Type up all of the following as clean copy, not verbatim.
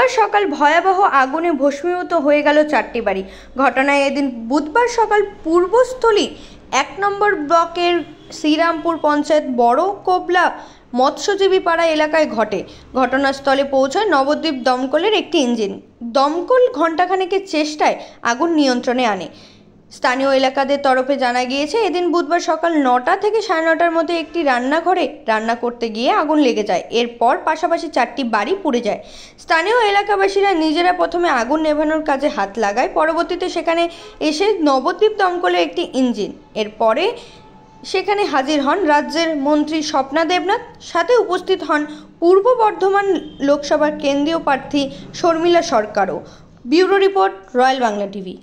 বুধবার সকাল ভয়াবহ আগুনে ভস্মীভূত হয়ে গেল 4টি বাড়ি। ঘটনায় এদিন বুধবার সকাল পূর্বস্থলী 1 নম্বর ব্লকের শ্রীরামপুর পঞ্চায়েত বড় কোবলা মৎস্যজীবী পাড়া এলাকায় ঘটে। ঘটনাস্থলে পৌঁছায় নবদ্বীপ দমকলের একটি ইঞ্জিন। দমকল ঘণ্টাখানেকের চেষ্টায় আগুন নিয়ন্ত্রণে আনে। স্থানীয় এলাকাদের তরফে জানা গিয়েছে, এদিন বুধবার সকাল 9টা থেকে 9:30টার মধ্যে একটি রান্নাঘরে রান্না করতে গিয়ে আগুন লেগে যায়। এরপর পাশাপাশি 4টি বাড়ি পুড়ে যায়। স্থানীয় এলাকাবাসীরা নিজেরা প্রথমে আগুন নেভানোর কাজে হাত লাগায়, পরবর্তীতে সেখানে এসে নবদ্বীপ দমকলের একটি ইঞ্জিন। এরপরে সেখানে হাজির হন রাজ্যের মন্ত্রী স্বপ্না দেবনাথ, সাথে উপস্থিত হন পূর্ব বর্ধমান লোকসভার কেন্দ্রীয় প্রার্থী শর্মিলা সরকারও। Bureau report, royal Bangla TV.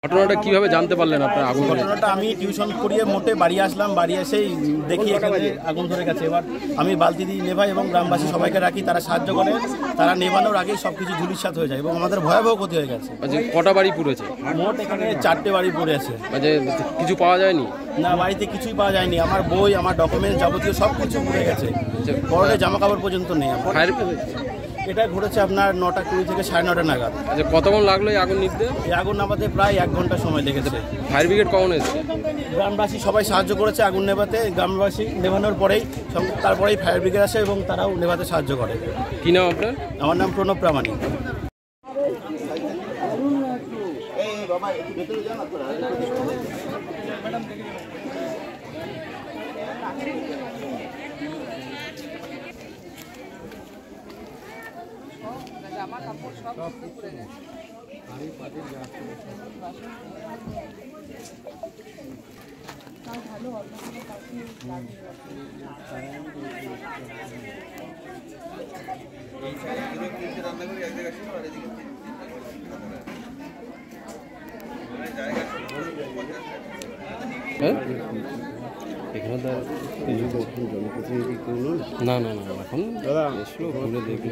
ঘটনাটা কিভাবে জানতে পারলেন আপনারা? আগুন ঘটনাটা আমি টিউশন করিয়ে মোটে বাড়ি আসলাম, বাড়ি এসেই দেখি এখানে আগুন ধরে গেছে। এবার আমি বালতি দিয়ে নেভাই এবং গ্রামবাসী সবাইকে রাখি, তারা সাহায্য করে। তারা নেভানোর আগেই সব কিছু ধুলিস্যাৎ হয়ে যায় এবং আমাদের ভয়াবহ ক্ষতি হয়ে গেছে। কটা বাড়ি পুড়েছে? মোট এখানে 4টে বাড়ি পড়ে আছে। কিছু পাওয়া যায়নি? না, বাড়িতে কিছুই পাওয়া যায়নি। আমার বই, আমার ডকুমেন্টস যাবতীয় সব কিছু পুড়ে গেছে। পরে জামা কাপড় পর্যন্ত নেই। এটা ঘটেছে আপনার 9:20 থেকে 9:30 নাগাদ। কতক্ষণ লাগলো এই আগুন নিভতে? এই আগুন নামাতে প্রায় 1 ঘন্টা সময় লেগেছে। ফায়ার ব্রিগেড কখন এসেছে? গ্রামবাসী সবাই সাহায্য করেছে আগুন নেভাতে। গ্রামবাসী নেভানোর পরেই তারপরেই ফায়ার ব্রিগেড আসে এবং তারাও নেভাতে সাহায্য করে। কি নাম আপনার? আমার নাম প্রণব প্রামাণিক। জামা কাপড় সব পুড়ে গেছে। না না না, এখন এসলো ঘুরে দেখলে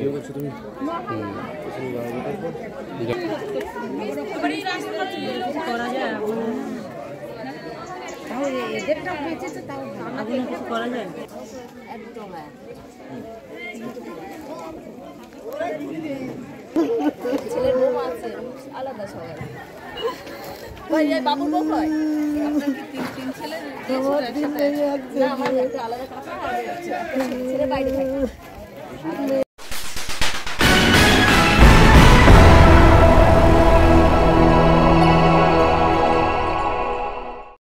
ছেলের বউ আছে আলাদা সবাই। বাবুর বউ হয় আপনার কি 3 ছেলের একসাথে? না, আমার একটা আলাদা কাকা আর ছেলে বাইরে থাকে।